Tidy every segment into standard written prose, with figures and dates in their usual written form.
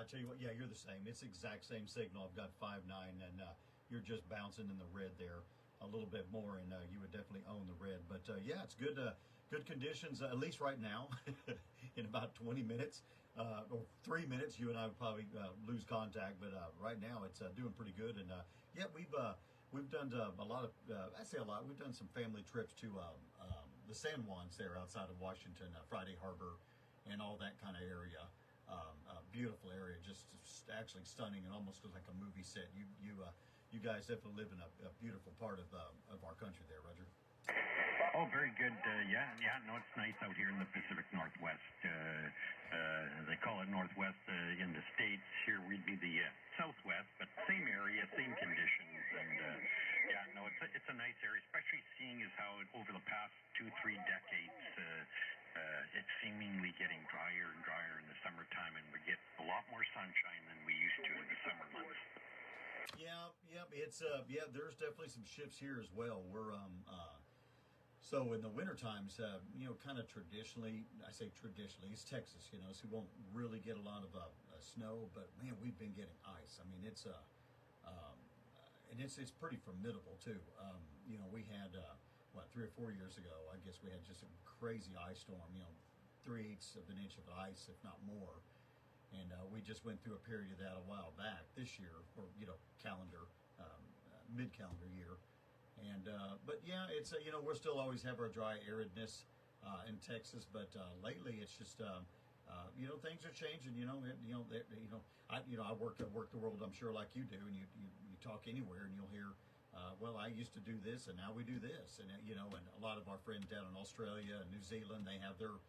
I tell you what, yeah, you're the same. It's the exact same signal. I've got 5.9, and you're just bouncing in the red there a little bit more, and you would definitely own the red. But yeah, it's good. Good conditions, at least right now. In about 20 minutes or 3 minutes, you and I would probably lose contact. But right now, it's doing pretty good. And yeah, we've done a lot of. I say a lot. We've done some family trips to the San Juans there outside of Washington, Friday Harbor, and all that kind of area. A beautiful area, just actually stunning, and almost like a movie set. You guys definitely live in a beautiful part of our country there, Roger. Oh, very good. Yeah, no, it's nice out here in the Pacific Northwest. They call it Northwest in the States. Here we'd be the Southwest, but same area, same conditions. And yeah, no, it's a nice area, especially seeing as how over the past 2-3 decades, it's seemingly getting drier and drier in the summertime, and we get a lot more sunshine than we used to in the summer months. Yeah, it's there's definitely some shifts here as well. We're so in the winter times, kind of traditionally, I say traditionally, it's Texas, so we won't really get a lot of snow, but man, we've been getting ice. I mean, it's and it's pretty formidable too. We had 3 or 4 years ago, I guess we had just a crazy ice storm. 3/8 of an inch of ice, if not more. And we just went through a period of that a while back this year, or calendar, mid-calendar year. And but yeah, it's we're still always have our dry aridness in Texas, but lately it's just things are changing. I work the world, I'm sure, like you do, and you talk anywhere and you'll hear. Well, I used to do this, and now we do this, and and a lot of our friends down in Australia and New Zealand, they have their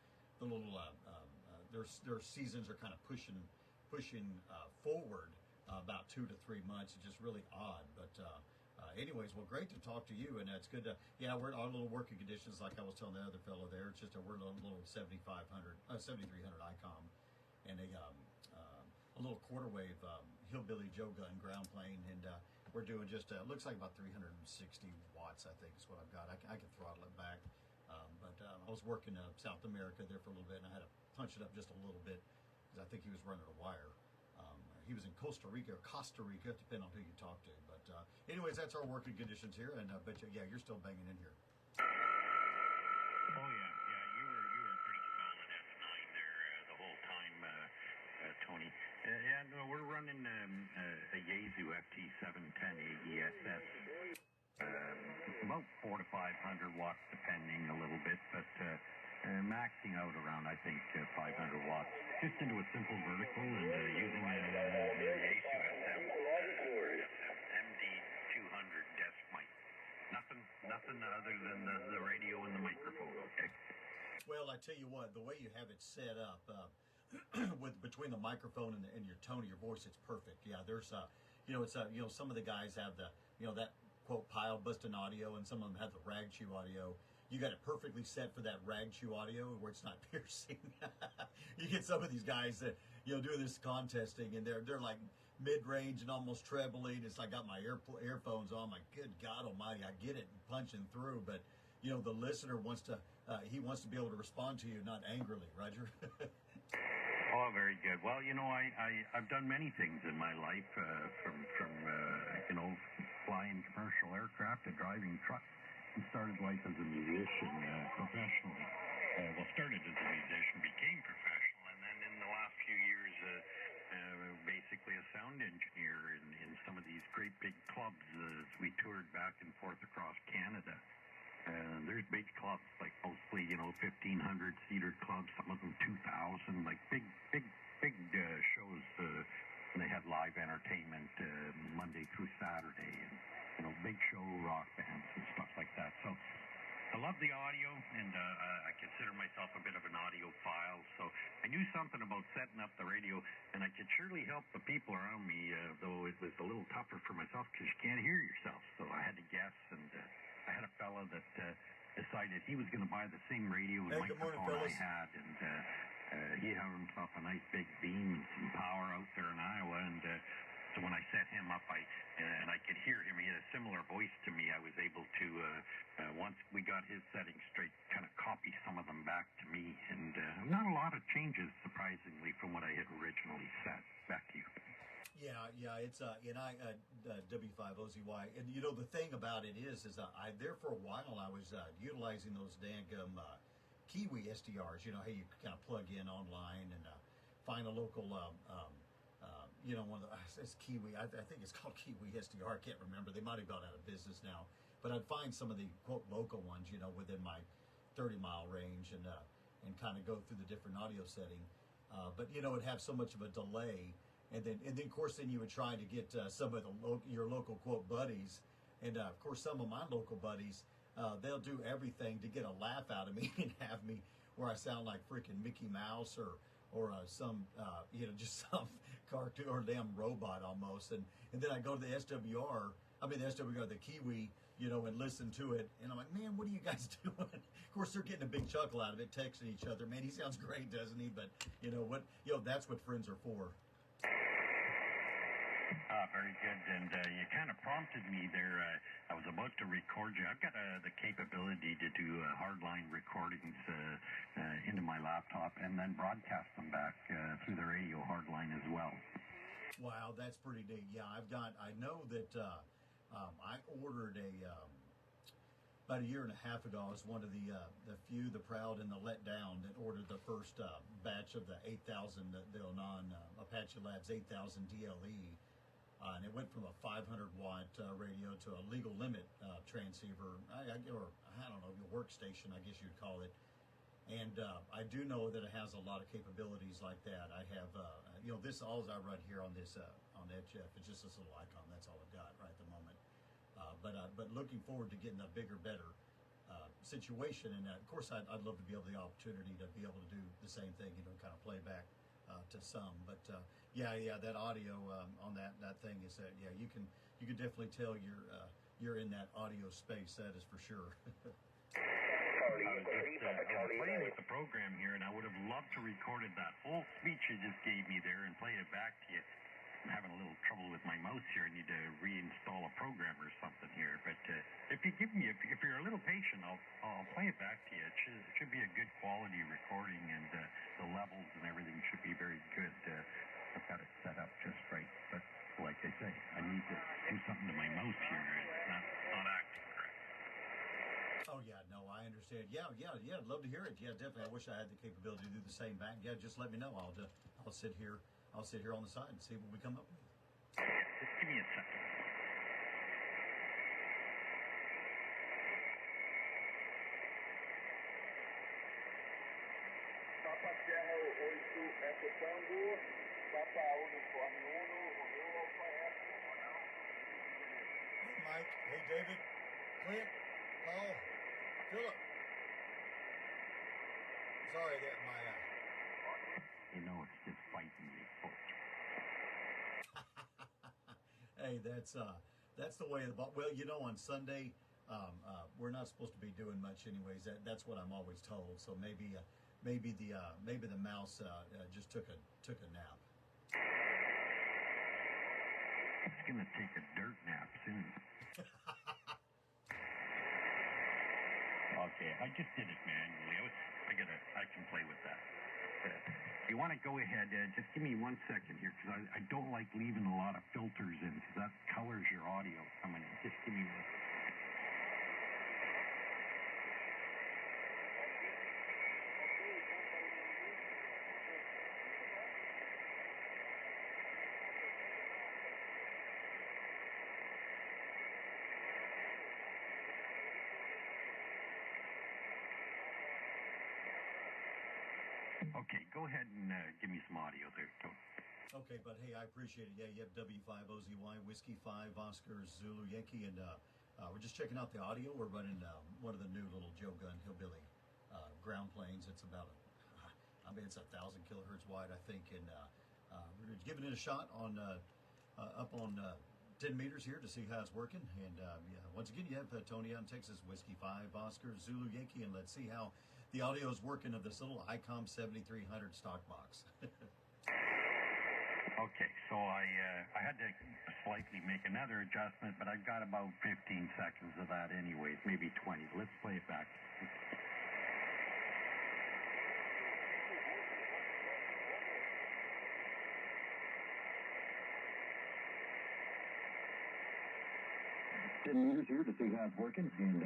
seasons are kind of pushing forward about 2 to 3 months. It's just really odd, but anyways, well, great to talk to you, and it's good to we're in our little working conditions, like I was telling the other fellow there. It's just we're a little 7300 ICOM, and a little quarter wave hillbilly Joe Gunn ground plane, and we're doing just looks like about 360 watts, I think is what I've got. I can throttle it back. But I was working South America there for a little bit, and I had to punch it up just a little bit because I think he was running a wire. He was in Costa Rica, depending on who you talk to. But anyways, that's our working conditions here, and I bet you're still banging in here. Oh yeah, you were pretty solid F9 there the whole time, Tony. No, we're running a Yaesu FT710 AESS. About 400 to 500 watts, depending a little bit, but maxing out around, I think, 500 watts. Just into a simple vertical and using the Yaesu MD200 desk mic. Nothing other than the radio and the microphone. Okay. Well, I tell you what, the way you have it set up with between the microphone and your tone of your voice, it's perfect. Yeah, there's some of the guys have the that quote pile busting audio, and some of them have the rag chew audio. You got it perfectly set for that rag chew audio where it's not piercing. You get some of these guys that doing this contesting, and they're like mid-range and almost trebling. It's like I got my earphones on. My good God Almighty, I get it punching through, but the listener wants to be able to respond to you, not angrily, Roger. Oh, very good. Well, I've done many things in my life, from flying commercial aircraft to driving trucks. I started life as a musician professionally. Started as a musician, became professional, and then in the last few years, basically a sound engineer in some of these great big clubs as we toured back and forth across Canada. There's big clubs, like mostly, 1,500 seater clubs, some of them 2,000, like big shows. And they had live entertainment Monday through Saturday, and big show rock bands and stuff like that. So I love the audio, and I consider myself a bit of an audiophile. So I knew something about setting up the radio, and I could surely help the people around me, though it was a little tougher for myself because you can't hear yourself. So I had to guess, and I had a fella that decided he was going to buy the same radio and microphone I had, and he had himself a nice big beam and some power out there in Iowa, and so when I set him up, and I could hear him, he had a similar voice to me. I was able to, once we got his settings straight, kind of copy some of them back to me, and not a lot of changes, surprisingly, from what I had originally set. Back to Yeah, it's and W5OZY, and you know the thing about it is I there for a while I was utilizing those dang Kiwi SDRs. You know, hey, you kind of plug in online and find a local, you know, one of the it's Kiwi. I think it's called Kiwi SDR. I can't remember. They might have gone out of business now, but I'd find some of the quote local ones, you know, within my 30-mile range and kind of go through the different audio setting. But you know, it'd have so much of a delay. And then, of course, then you would try to get some of your local quote buddies, and of course, some of my local buddies, they'll do everything to get a laugh out of me and have me where I sound like freaking Mickey Mouse or some you know, just some cartoon or damn robot almost. And then I go to the the Kiwi, you know, and listen to it, and I'm like, man, what are you guys doing? Of course, they're getting a big chuckle out of it, texting each other. Man, he sounds great, doesn't he? But you know what? You know, that's what friends are for. Very good, and you kind of prompted me there. I was about to record you. I've got the capability to do hardline recordings into my laptop and then broadcast them back through the radio hardline as well. Wow, that's pretty neat. Yeah, I know that I ordered about a year and a half ago. I was one of the few, the proud, and the let down that ordered the first batch of the 8000, the Onan Apache Labs 8000 DLE. And it went from a 500-watt radio to a legal limit transceiver, or I don't know, a workstation, I guess you'd call it. And I do know that it has a lot of capabilities like that. I have, you know, this all I run here on this on HF. It's just this little icon. That's all I've got right at the moment. But looking forward to getting a bigger, better situation. And of course, I'd love to be able the opportunity to be able to do the same thing. You know, kind of play back to some. But yeah, that audio on that thing is that you can definitely tell you're in that audio space. That is for sure. I was playing with the program here, and I would have loved to recorded that whole speech you just gave me there and play it back to you. I'm having a little trouble with my mouse here. I need to reinstall a program or something here. But if you're a little patient, I'll play it back to you. It should be a good quality recording, and the levels and everything should be very good. I've got it set up just right. But like I say, I need to do something to my mouse here. It's not acting correct. Oh yeah, no, I understand. Yeah, I'd love to hear it. Yeah, definitely. I wish I had the capability to do the same back. Yeah, just let me know. I'll sit here on the side and see what we come up with. Just give me a second. Papa Sierra 8 Eco Tango, Papa Uniforme 1, Romeo Alfa Echo. Hey Mike, hey David, Clint, Paul, Philip. Sorry that my You know, it's just fighting me, folks. Hey, that's the way of the ball. Well, you know, on Sunday, we're not supposed to be doing much, anyways. That's what I'm always told. So maybe the mouse just took a nap. It's gonna take a dirt nap soon. Okay, I just did it manually. I can play with that. If you want to go ahead, just give me 1 second here, because I don't like leaving a lot of filters in, because that colors your audio coming in. Just give me 1 second. Okay, go ahead and give me some audio there, Tony. Okay, but hey, I appreciate it. Yeah, you have W5OZY, Whiskey 5, Oscar, Zulu, Yankee, and we're just checking out the audio. We're running one of the new little Joe Gunn Hillbilly ground planes. It's about it's 1,000 kilohertz wide, I think, and we're giving it a shot on up on 10 meters here to see how it's working. And once again, you have Tony out in Texas, Whiskey 5, Oscar, Zulu, Yankee, and let's see how the audio is working of this little ICOM 7300 stock box. Okay, so I had to slightly make another adjustment, but I've got about 15 seconds of that anyways, maybe 20. Let's play it back. 10 meters here to see how it's working. And,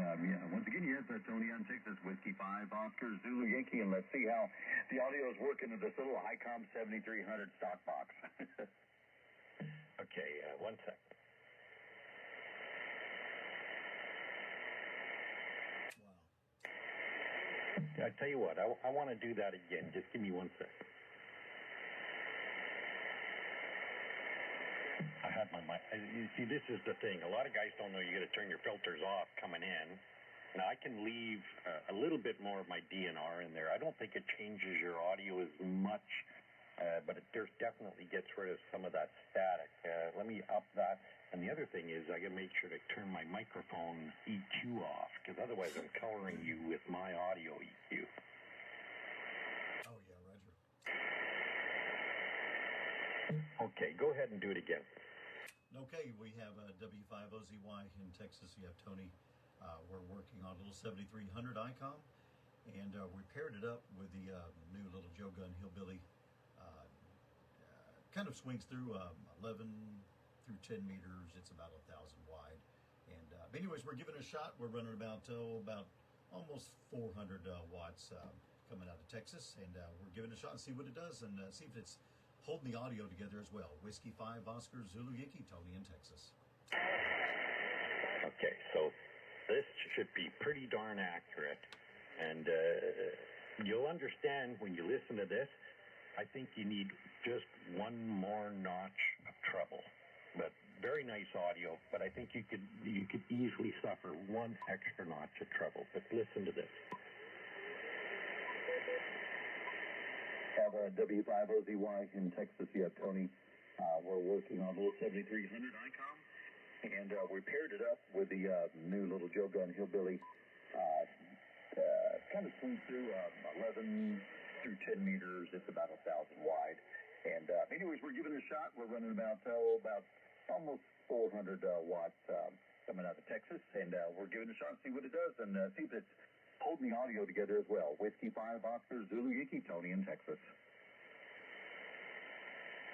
once again, yes, that's Tony on Texas, Whiskey 5, Oscar, Zulu, Yankee, and let's see how the audio is working in this little HiCom 7300 stock box. Okay, 1 sec. Wow. I tell you what, I want to do that again. Just give me 1 sec. I had my mic. You see, this is the thing. A lot of guys don't know you got to turn your filters off coming in. Now, I can leave a little bit more of my DNR in there. I don't think it changes your audio as much, but it definitely gets rid of some of that static. Let me up that. And the other thing is I got to make sure to turn my microphone EQ off, because otherwise I'm coloring you with my audio EQ. Oh, yeah, Roger. Okay, go ahead and do it again. Okay, we have W5OZY in Texas. You have Tony. We're working on a little 7300 ICOM, and we paired it up with the new little Gunn Hillbilly. Kind of swings through 11 through 10 meters. It's about 1,000 wide. And anyways, we're giving it a shot. We're running about almost 400 watts coming out of Texas, and we're giving it a shot and see what it does, and see if it's holding the audio together as well. Whiskey 5, Oscar, Zulu, Yankee, Tony in Texas. Okay, so this should be pretty darn accurate, and you'll understand when you listen to this. I think you need just one more notch of treble, but very nice audio. But I think you could easily suffer one extra notch of treble. But listen to this. Have a W5OZY in Texas. You have Tony. We're working on a little 7300 ICOM, and we paired it up with the new little Gunn Hillbilly. Kind of swings through 11 through 10 meters. It's about 1,000 wide. And anyways, we're giving it a shot. We're running about almost 400 watts coming out of Texas, and we're giving it a shot and see what it does, and see if it's holding the audio together as well. Whiskey 5, Oscar, Zulu, Yankee, Tony in Texas.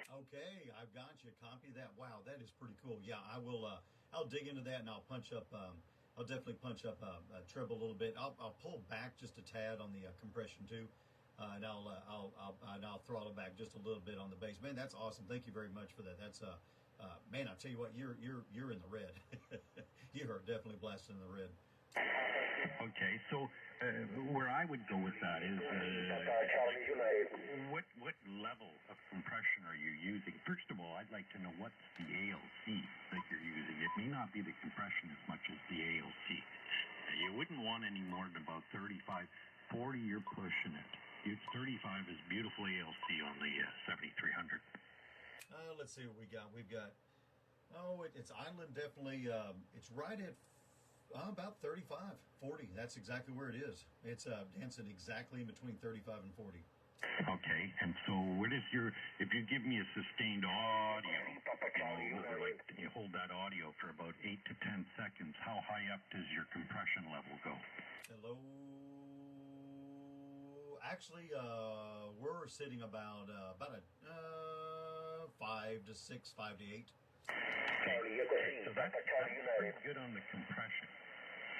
Okay, I've got you. Copy that. Wow, that is pretty cool. Yeah, I will. I'll dig into that, and I'll punch up. I'll definitely punch up a treble a little bit. I'll pull back just a tad on the compression too, and I'll throttle back just a little bit on the bass. Man, that's awesome. Thank you very much for that. That's man, I tell you what, you're in the red. You are definitely blasting in the red. Okay, so where I would go with that is what level of compression are you using? First of all, I'd like to know what's the ALC that you're using. It may not be the compression as much as the ALC. You wouldn't want any more than about 35, 40. You're pushing it. 35 is beautiful ALC on the 7300. Let's see what we got. We've got it's Island definitely. It's right at about 35, 40. That's exactly where it is. It's dancing exactly in between 35 and 40. Okay, and so what is if you give me a sustained audio, you hold that audio for about 8 to 10 seconds, how high up does your compression level go? Hello. Actually, we're sitting about a 5 to 6, 5 to 8. Okay, so that's pretty good on the compression.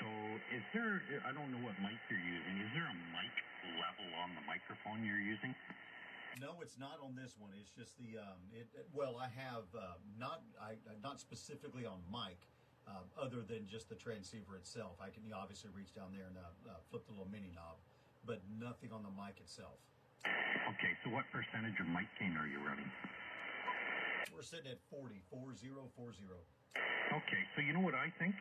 So is there, I don't know what mic you're using, is there a mic level on the microphone you're using? No, it's not on this one. It's just the, well, I have not specifically on mic, other than just the transceiver itself. I can obviously reach down there and flip the little mini knob, but nothing on the mic itself. Okay, so what percentage of mic gain are you running? We're sitting at 40. Okay, so you know what I think?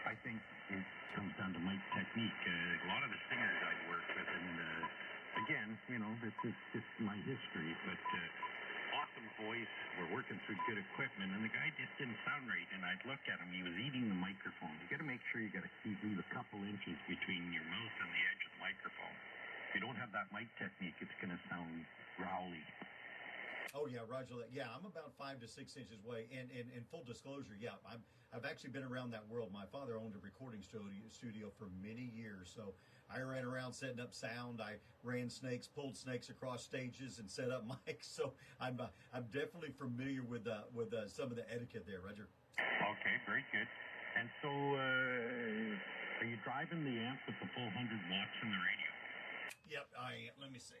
I think it comes down to mic technique. A lot of the singers I've worked with, and again, this is just my history, but awesome voice. We're working through good equipment, and the guy just didn't sound right, and I'd look at him. He was eating the microphone. You got to make sure you got to leave a couple inches between your mouth and the edge of the microphone. If you don't have that mic technique, it's going to sound growly. Oh yeah, Roger that. Yeah, I'm about 5 to 6 inches away. And in full disclosure, yeah, I've actually been around that world. My father owned a recording studio for many years, so I ran around setting up sound. I ran snakes, pulled snakes across stages, and set up mics. So I'm definitely familiar with some of the etiquette there, Roger. Okay, very good. And so, are you driving the amp with the full 100 watts in the radio? Yep, I am. Let me see.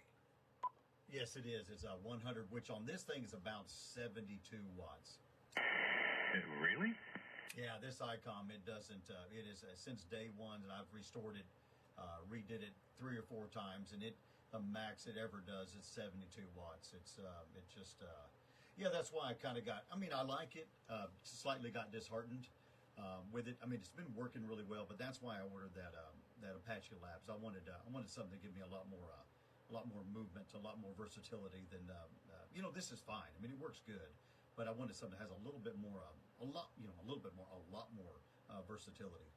Yes, it is. It's a 100, which on this thing is about 72 watts. Really? Yeah, this ICOM, it doesn't, it is since day one, and I've restored it, redid it 3 or 4 times, and the max it ever does is 72 watts. It just, yeah, that's why I kind of got, I mean, I like it, slightly got disheartened with it. I mean, it's been working really well, but that's why I ordered that Apache Labs. I wanted something to give me a lot more movement, a lot more versatility than, this is fine. I mean, it works good, but I wanted something that has a little bit more, a lot more versatility.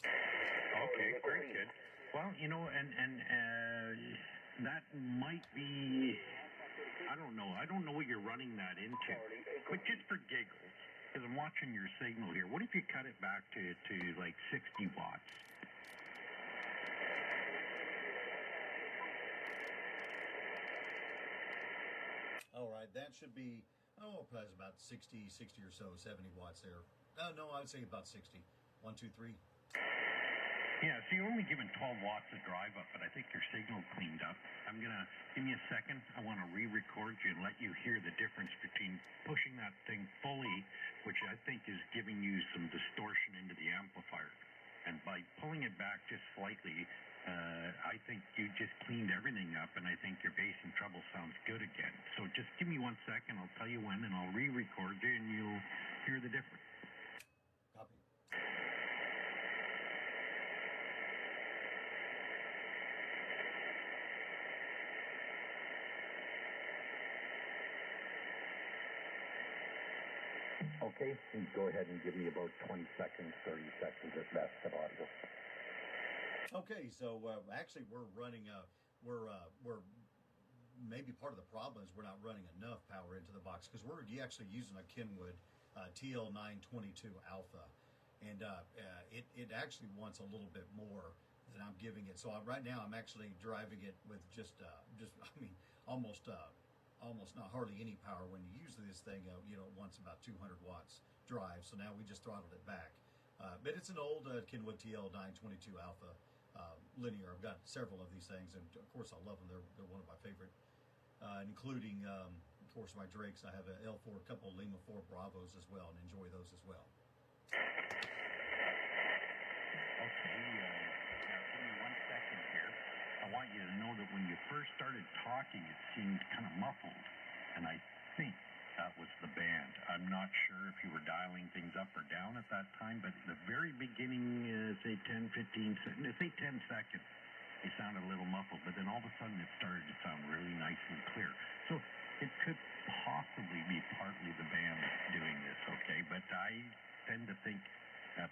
Okay, very good. Well, and that might be, I don't know what you're running that into, but just for giggles, because I'm watching your signal here, what if you cut it back to like 60 watts? All right, that should be, probably about 60 or so, 70 watts there. No, I would say about 60. 1, 2, 3. Yeah, so you're only given 12 watts of drive up, but I think your signal cleaned up. Give me a second. I want to re-record you and let you hear the difference between pushing that thing fully, which I think is giving you some distortion into the amplifier. And by pulling it back just slightly, I think you just cleaned everything up, and I think your bass and treble sounds good again. So just give me 1 second. I'll tell you when, and I'll re-record you, and you'll hear the difference. Copy. Okay, please go ahead and give me about 20 seconds, 30 seconds at best of audio. Okay, so actually we're running, we're maybe part of the problem is we're not running enough power into the box, because we're actually using a Kenwood TL922 Alpha, and it actually wants a little bit more than I'm giving it. So right now I'm actually driving it with just I mean, almost not hardly any power. When you use this thing, it wants about 200 watts drive. So now we just throttled it back. But it's an old Kenwood TL922 Alpha linear. I've got several of these things, and of course I love them. They're one of my favorite, including of course my Drakes. I have a L4, a couple of Lima 4 Bravos as well, and enjoy those as well. Okay, now give me 1 second here. I want you to know that when you first started talking, it seemed kind of muffled, and I think that was the band. I'm not sure if you were dialing things up or down at that time, but the very beginning, say 10, 15, say 10 seconds, it sounded a little muffled, but then all of a sudden it started to sound really nice and clear. So it could possibly be partly the band doing this, okay? But I tend to think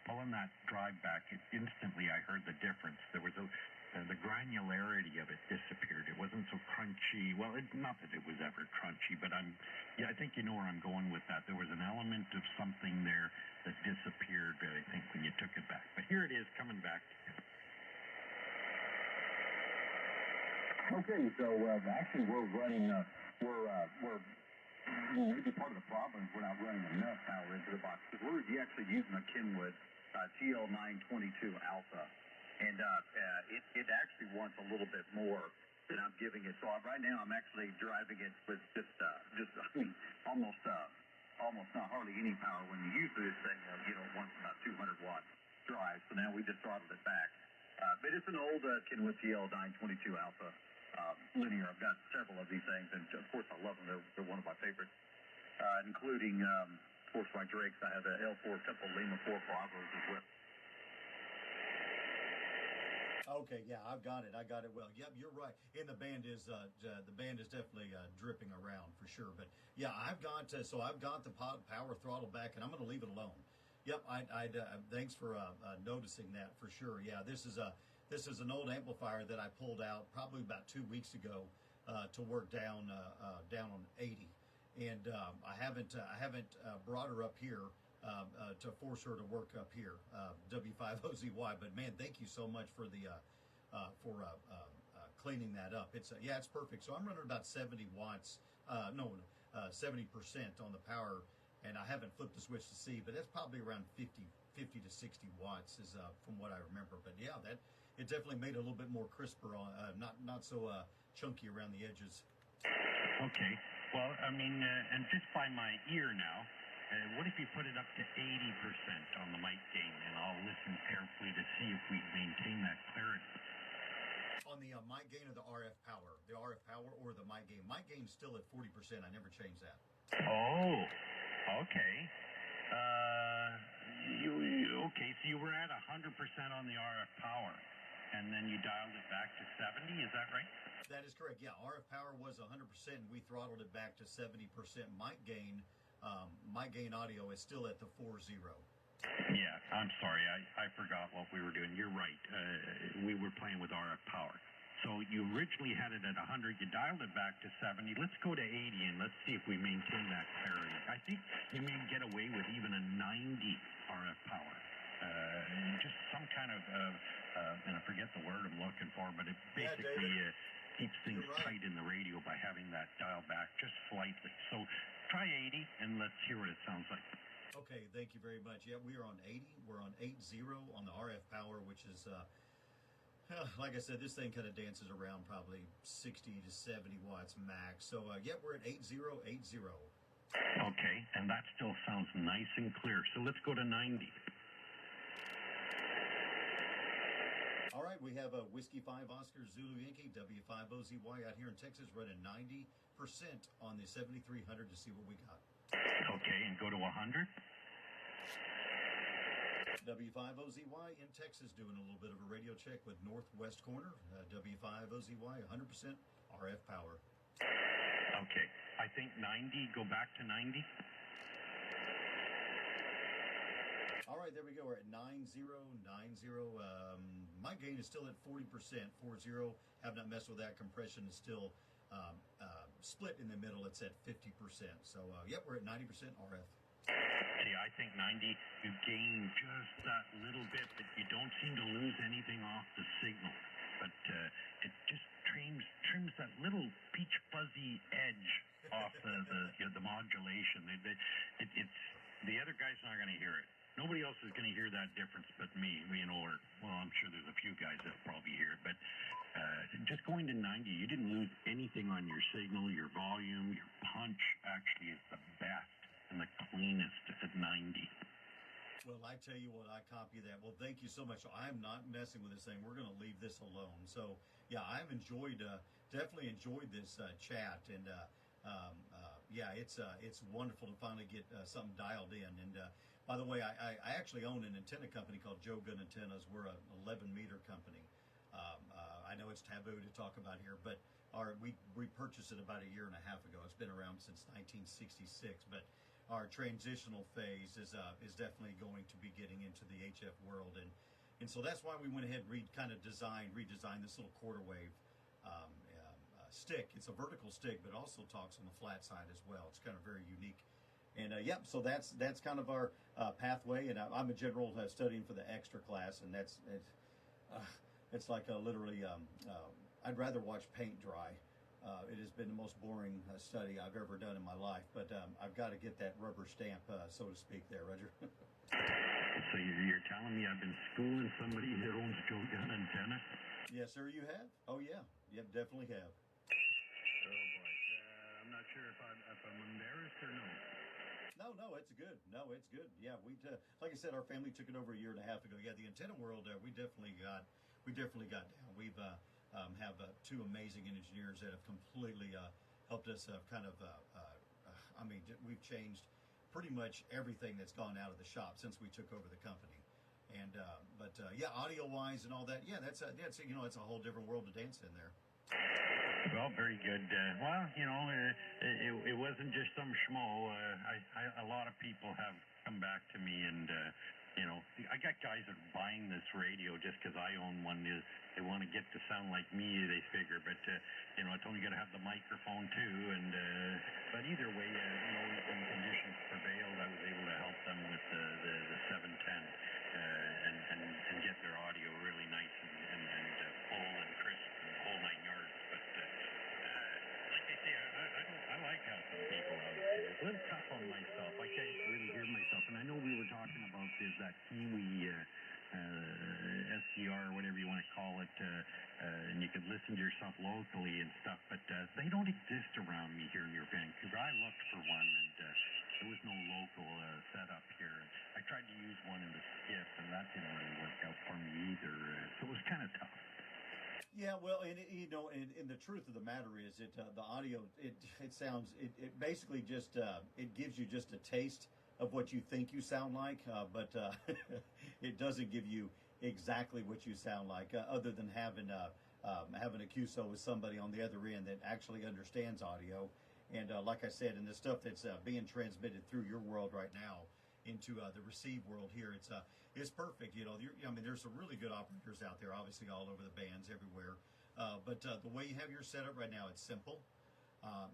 pulling that drive back, instantly I heard the difference. There was the granularity of it disappeared. It wasn't so crunchy. Well, not that it was ever crunchy, but I think you know where I'm going with that. There was an element of something there that disappeared, I think, when you took it back. But here it is coming back. Okay, so actually we're running, maybe part of the problem is we're not running enough power into the box, because we're actually using a Kenwood TL922 Alpha. And it actually wants a little bit more than I'm giving it. So right now I'm actually driving it with just I mean, almost not hardly any power. When you use this thing, it wants about 200 watts drive. So now we just throttled it back. But it's an old Kenwood TL922 Alpha linear. I've got several of these things, and of course I love them. They're one of my favorites, including of course my Drakes. I have a L4, couple Lima 4 Bravos as well. Okay, yeah, I got it well. Yep, you're right. And the band is definitely dripping around for sure. But yeah, I've got the power throttle back, and I'm going to leave it alone. Yep, thanks for noticing that for sure. Yeah, this is an old amplifier that I pulled out probably about 2 weeks ago to work down on 80, and I haven't brought her up here. To force her to work up here, W5OZY. But man, thank you so much for the cleaning that up. It's it's perfect. So I'm running about 70 watts, 70% on the power, and I haven't flipped the switch to see, but that's probably around 50 to 60 watts is from what I remember. But yeah, that it definitely made it a little bit more crisper on, not so chunky around the edges. Okay. Well, I mean, and just by my ear now, what if you put it up to 80% on the mic gain, and I'll listen carefully to see if we maintain that clarity. On the mic gain or the RF power? The RF power or the mic gain? Mic gain's still at 40%. I never changed that. Oh, okay. Okay, so you were at 100% on the RF power, and then you dialed it back to 70, is that right? That is correct, yeah. RF power was 100%, and we throttled it back to 70%. Mic gain audio is still at the 4.0. Yeah, I'm sorry, I forgot what we were doing. You're right, we were playing with RF power. So you originally had it at 100, you dialed it back to 70. Let's go to 80 and let's see if we maintain that clarity. I think you may get away with even a 90 RF power. Just some kind of, and I forget the word I'm looking for, but it basically keeps things tight in the radio by having that dial back just slightly. So try 80 and let's hear what it sounds like. Okay, thank you very much. Yeah, we are on 80. We're on 80 on the RF power, which is, like I said, this thing kind of dances around probably 60 to 70 watts max. So, yeah, we're at 8080. Okay, and that still sounds nice and clear. So let's go to 90. All right, we have a Whiskey 5 Oscar Zulu Yankee W5OZY out here in Texas running 90% on the 7300 to see what we got. Okay, and go to 100. W5OZY in Texas doing a little bit of a radio check with northwest corner. W5OZY 100% RF power. Okay, I think 90, go back to 90. All right, there we go. We're at 9090. My gain is still at 40%, 40. Have not messed with that. Compression is still split in the middle. It's at 50%. So, yep, we're at 90% RF. See, I think 90, you gain just that little bit, but you don't seem to lose anything off the signal. But it just trims that little peach fuzzy edge off the modulation. It's the other guy's not going to hear it. Nobody else is going to hear that difference but me, or, well, I'm sure there's a few guys that probably hear it, but just going to 90, you didn't lose anything on your signal, your volume, your punch actually is the best and the cleanest at 90. Well, I tell you what, I copy that. Well, thank you so much. I'm not messing with this thing. We're going to leave this alone. So, yeah, I've definitely enjoyed this chat, and yeah, it's wonderful to finally get something dialed in. And by the way, I actually own an antenna company called Joe Gunn Antennas. We're an 11-meter company. I know it's taboo to talk about here, but we purchased it about a year and a half ago. It's been around since 1966, but our transitional phase is definitely going to be getting into the HF world, and so that's why we went ahead and redesigned this little quarter wave stick. It's a vertical stick, but also talks on the flat side as well. It's kind of very unique. And yep, so that's kind of our pathway. And I'm a general studying for the extra class, and it's like literally I'd rather watch paint dry. It has been the most boring study I've ever done in my life, but I've got to get that rubber stamp, so to speak, there, Roger. So you're telling me I've been schooling somebody that owns Joe Gunn Antenna? Yes, sir, you have. Oh yeah, yep, definitely have. Oh boy, I'm not sure if I'm embarrassed or no. No, it's good. No, it's good. Yeah, like I said, our family took it over a year and a half ago. Yeah, the antenna world, we definitely got down. We've have two amazing engineers that have completely helped us I mean, we've changed pretty much everything that's gone out of the shop since we took over the company. And but yeah, audio wise and all that, yeah, that's it's a whole different world to dance in there. Well, very good. Well, it wasn't just some schmo. A lot of people have come back to me, and I got guys that are buying this radio just because I own one. They want to get to sound like me, they figure. But it's only got to have the microphone too. And but either way, when conditions prevailed, I was able to help them with the 710 and get their audio really nice and full and crisp and the whole 9 yards. But like they say, I like helping people out. It's a little tough on myself. I is that Kiwi SCR, whatever you want to call it, and you can listen to yourself locally and stuff, but they don't exist around me here near Vancouver. I looked for one, and there was no local setup here. I tried to use one in the skiff, and that didn't really work out for me either, so it was kind of tough. Yeah, well, and and the truth of the matter is, the audio it sounds it basically just it gives you just a taste of what you think you sound like, but it doesn't give you exactly what you sound like, other than having a QSO with somebody on the other end that actually understands audio. And like I said, in the stuff that's being transmitted through your world right now into the receive world here, it's perfect. I mean, there's some really good operators out there, obviously all over the bands everywhere. But the way you have your setup right now, it's simple.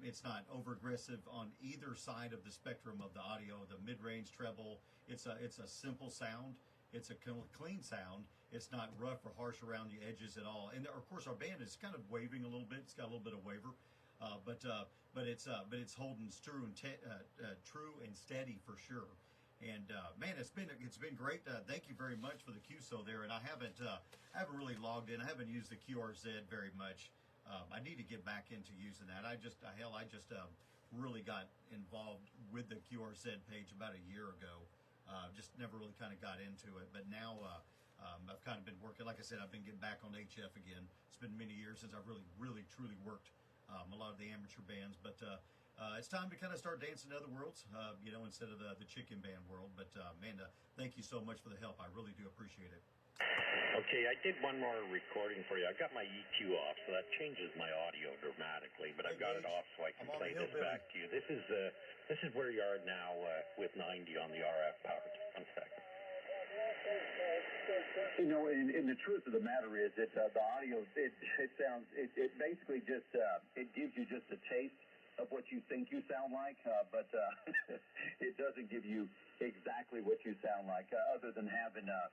It's not over aggressive on either side of the spectrum of the audio. The mid-range treble, it's a simple sound. It's a clean sound. It's not rough or harsh around the edges at all. And of course, our band is kind of waving a little bit. It's got a little bit of waver, but it's holding true and steady for sure. And man, it's been great. Thank you very much for the QSO there. And I haven't really logged in. I haven't used the QRZ very much. I need to get back into using that. I just really got involved with the QRZ page about a year ago. Just never really kind of got into it. But now I've kind of been working. Like I said, I've been getting back on HF again. It's been many years since I've really truly worked a lot of the amateur bands. But it's time to kind of start dancing in other worlds, instead of the chicken band world. But man, thank you so much for the help. I really do appreciate it. Okay, I did one more recording for you. I got my EQ off, so that changes my audio dramatically, but I've got it off so I can play this back to you. This is where you are now with 90 on the RF power. 1 second. And the truth of the matter is that the audio, it basically just, it gives you just a taste of what you think you sound like, but it doesn't give you exactly what you sound like, other than having a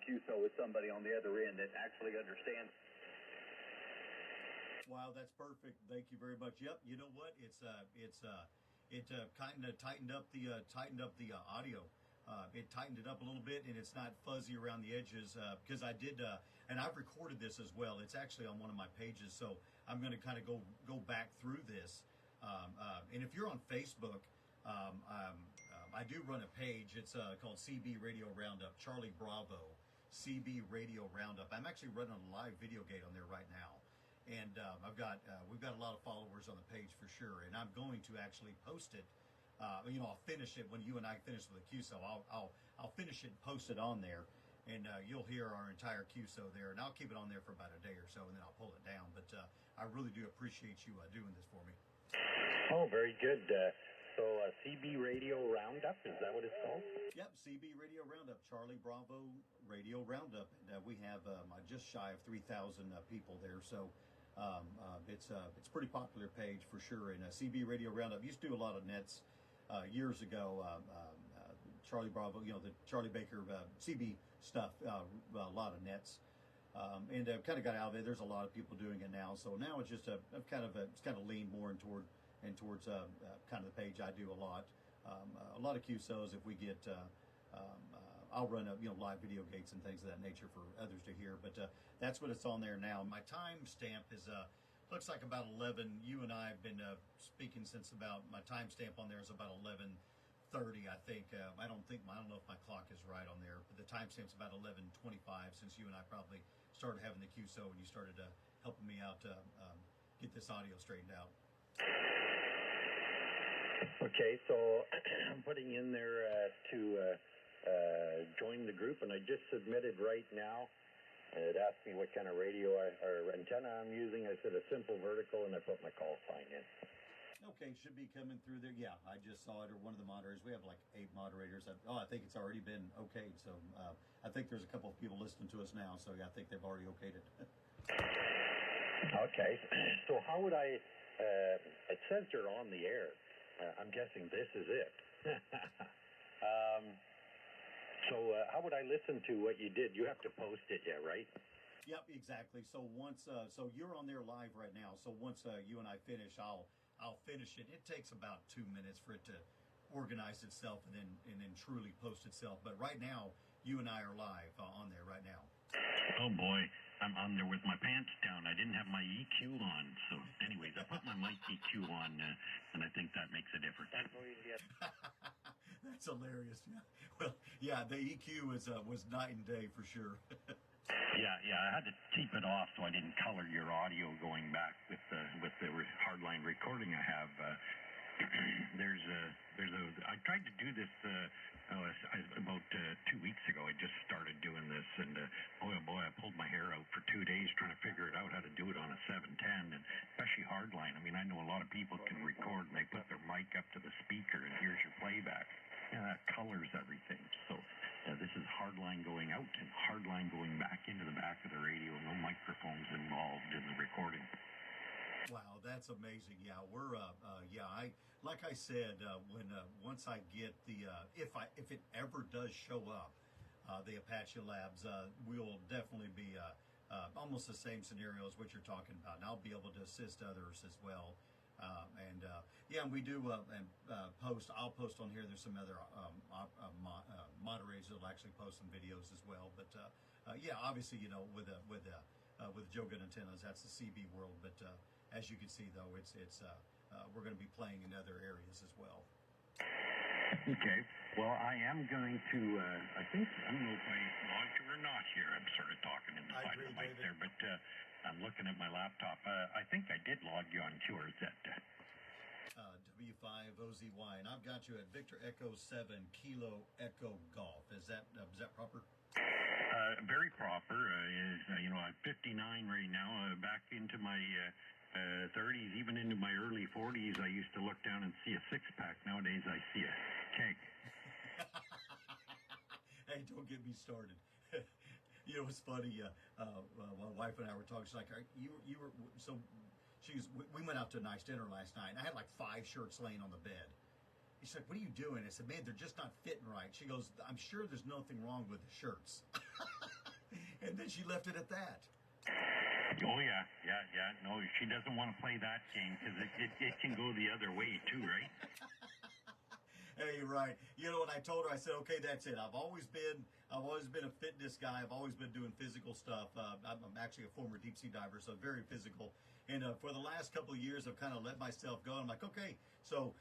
QSO with somebody on the other end that actually understands. Wow, that's perfect. Thank you very much. Yep. You know what? It kind of tightened up the audio. It tightened it up a little bit, and it's not fuzzy around the edges, because I did, and I've recorded this as well. It's actually on one of my pages, so I'm going to kind of go back through this. And if you're on Facebook, I do run a page. It's called CB Radio Roundup, Charlie Bravo, CB Radio Roundup. I'm actually running a live video gate on there right now, and we've got a lot of followers on the page for sure. And I'm going to actually post it. I'll finish it when you and I finish with the QSO. I'll finish it and post it on there, and you'll hear our entire QSO there. And I'll keep it on there for about a day or so, and then I'll pull it down. But I really do appreciate you doing this for me. Oh, very good. So CB Radio Roundup, is that what it's called? Yep, CB Radio Roundup, Charlie Bravo Radio Roundup. And we have just shy of 3,000 people there. So it's a pretty popular page for sure. And CB Radio Roundup used to do a lot of nets years ago. Charlie Bravo, the Charlie Baker CB stuff, a lot of nets. And kind of got out of it. There's a lot of people doing it now. So now it's just it's kind of leaned more towards kind of the page I do a lot. A lot of QSOs, if we get, I'll run live video gates and things of that nature for others to hear. But that's what it's on there now. My timestamp is looks like about 11. You and I have been speaking since about, my timestamp on there is about 11:30, I think. I don't know if my clock is right on there, but the timestamp's about 11:25 since you and I probably started having the QSO and you started helping me out to get this audio straightened out. Okay, so I'm putting in there to join the group, and I just submitted right now. It asked me what kind of radio or antenna I'm using. I said a simple vertical, and I put my call sign in. Okay, should be coming through there. Yeah, I just saw it, or one of the moderators. We have like 8 moderators. I think it's already been okayed. So I think there's a couple of people listening to us now. So yeah, I think they've already okayed it. Okay, so how would I? It says you're on the air. I'm guessing this is it. So how would I listen to what you did? You have to post it, yeah, right? Yep, exactly. So once, so you're on there live right now. So once you and I finish, I'll finish it. It takes about 2 minutes for it to organize itself and then truly post itself. But right now, you and I are live on there right now. Oh boy, I'm on there with my pants down. I didn't have my EQ on, so anyways, I put my mic EQ on, and I think that makes a difference. That's hilarious. Yeah. Well, yeah, the EQ was night and day for sure. Yeah, I had to keep it off so I didn't color your audio going back with the hardline recording I have. I tried to do this about 2 weeks ago. I just started doing this, and boy, I pulled my hair out for 2 days trying to figure it out how to do it on a 710, and especially hardline. I mean, I know a lot of people can record and they put their mic up to the speaker and here's your playback. Yeah, that colors everything. So this is hardline going out and hardline going back into the back of the radio. No microphones involved in the recording. Wow, that's amazing. Yeah, we're like I said, when once I get the if it ever does show up, the Apache Labs, we'll definitely be almost the same scenario as what you're talking about, and I'll be able to assist others as well. And we do post. I'll post on here. There's some other moderators that'll actually post some videos as well. But obviously, with Joe Gunn antennas, that's the CB world. But as you can see, though, it's we're going to be playing in other areas as well. Okay. Well, I am going to. I don't know if I logged you or not here. I'm sort of talking in the side of the mic there, but I'm looking at my laptop. I think I did log you on QRZ. W5OZY, and I've got you at Victor Echo 7 Kilo Echo Golf. Is that proper? Very proper. I'm 59 right now. Back into my 30s, even into my early 40s, I used to look down and see a six-pack. Nowadays, I see a keg. Hey, don't get me started. You know, it's funny. My wife and I were talking. She's like, "You were so." We went out to a nice dinner last night, and I had like 5 shirts laying on the bed. She's like, "What are you doing?" I said, "Man, they're just not fitting right." She goes, "I'm sure there's nothing wrong with the shirts." And then she left it at that. Oh, yeah. No, she doesn't want to play that game because it can go the other way too, right? Hey, you're right. You know, when I told her, I said, "Okay, that's it. I've always been a fitness guy. I've always been doing physical stuff. I'm actually a former deep sea diver, so very physical. And for the last couple of years, I've kind of let myself go. I'm like, okay, so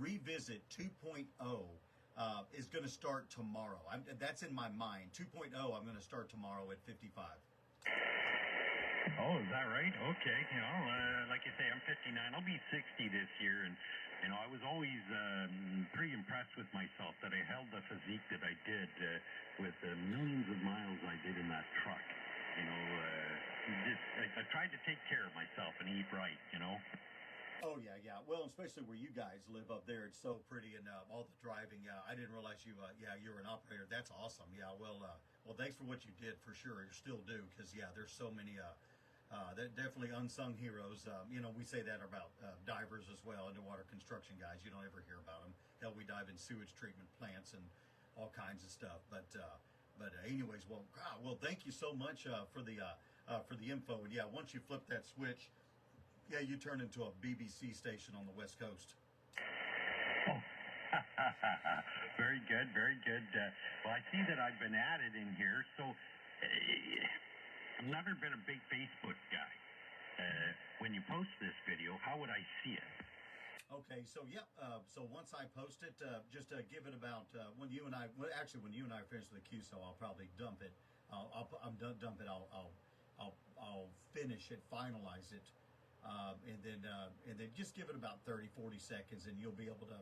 Revisit 2.0 is going to start tomorrow. That's in my mind. 2.0, I'm going to start tomorrow at 55. Oh, is that right? Okay. Like you say, I'm 59. I'll be 60 this year, and I was always pretty impressed with myself that I held the physique that I did with the millions of miles I did in that truck. I tried to take care of myself and eat right. Oh yeah. Well, especially where you guys live up there, it's so pretty, and all the driving. I didn't realize you. You were an operator. That's awesome. Yeah. Well, thanks for what you did for sure. You still do, because there's so many. They're definitely unsung heroes. We say that about divers as well, underwater construction guys. You don't ever hear about them. Hell, we dive in sewage treatment plants and all kinds of stuff. But anyways, well, thank you so much for the info. And yeah, once you flip that switch, you turn into a BBC station on the West Coast. Oh, very good, very good. Well, I see that I've been added in here, so I've never been a big Facebook guy. When you post this video, how would I see it? Okay, so so once I post it, just give it about when you and I finish with the QSO, I'll probably dump it. I'll dump it. I'll finish it, finalize it, and then just give it about 30-40 seconds, and you'll be able to.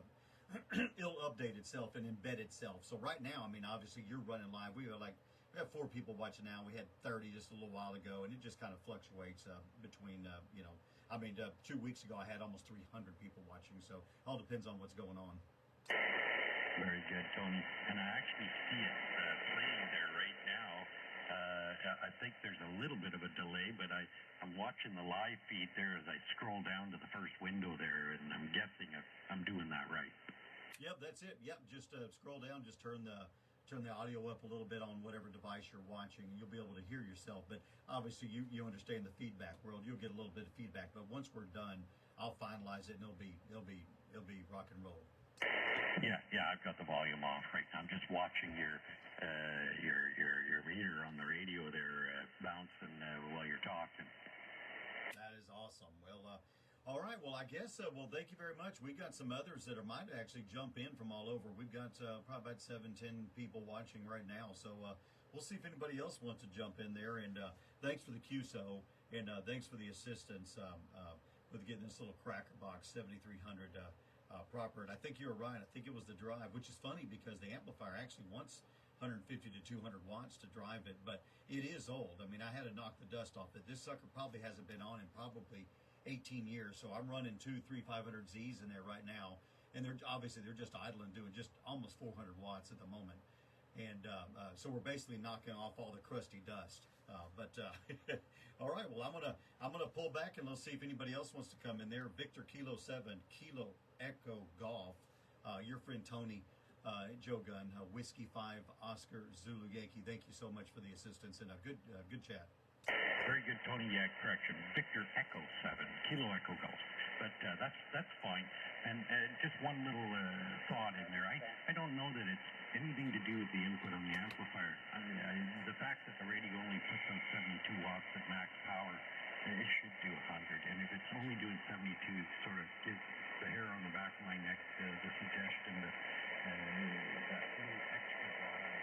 It'll update itself and embed itself. So right now, I mean, obviously you're running live. We have 4 people watching now. We had 30 just a little while ago, and it just kind of fluctuates between 2 weeks ago I had almost 300 people watching. So it all depends on what's going on. Very good, Tony. And I actually see it playing there right now. I think there's a little bit of a delay, but I'm watching the live feed there as I scroll down to the first window there, and I'm guessing I'm doing that right. Yep, that's it. Yep, just scroll down, just turn the audio up a little bit on whatever device you're watching, and you'll be able to hear yourself. But obviously, you understand the feedback world. You'll get a little bit of feedback. But once we're done, I'll finalize it, and it'll be rock and roll. Yeah, I've got the volume off right now. I'm just watching your meter on the radio there bouncing while you're talking. That is awesome. Well, all right. Well, I guess, well, thank you very much. We got some others that might actually jump in from all over. We've got probably about 7-10 people watching right now. So we'll see if anybody else wants to jump in there. And thanks for the QSO, and thanks for the assistance with getting this little cracker box 7300 proper. And I think you were right. I think it was the drive, which is funny because the amplifier actually wants 150 to 200 watts to drive it, but it is old. I mean, I had to knock the dust off it. This sucker probably hasn't been on in probably 18 years, so I'm running 2, 3, 500Zs in there right now, and they're just idling, doing just almost 400 watts at the moment, and so we're basically knocking off all the crusty dust. All right, well, I'm gonna pull back and let's see if anybody else wants to come in there. Victor Kilo 7 Kilo Echo Golf, your friend Tony. Joe Gunn, Whiskey 5, Oscar Zulu Yankee. Thank you so much for the assistance and a good chat. Very good, Tony. Yeah, correction. Victor Echo 7, Kilo Echo Golf. But that's fine. And just one little thought in there. I don't know that it's anything to do with the input on the amplifier. The fact that the radio only puts out 72 watts at max power, it should do 100. And if it's only doing 72, it sort of gives the hair on the back of my neck the suggestion that that little extra drive.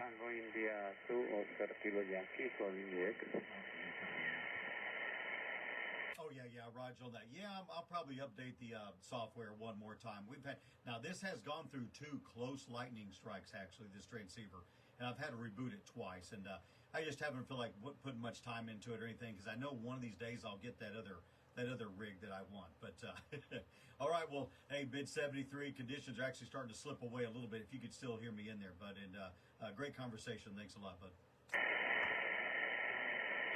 Tango India 2 Oscar Kilo Yankee calling the X. Oh yeah, Roger on that. Yeah, I'll probably update the software one more time. Now this has gone through 2 close lightning strikes actually, this transceiver, and I've had to reboot it twice, and I just haven't feel like putting much time into it or anything because I know one of these days I'll get that other rig that I want. But all right, well, hey, bid 73 conditions are actually starting to slip away a little bit. If you could still hear me in there, bud, and great conversation. Thanks a lot, bud.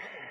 Uh-oh.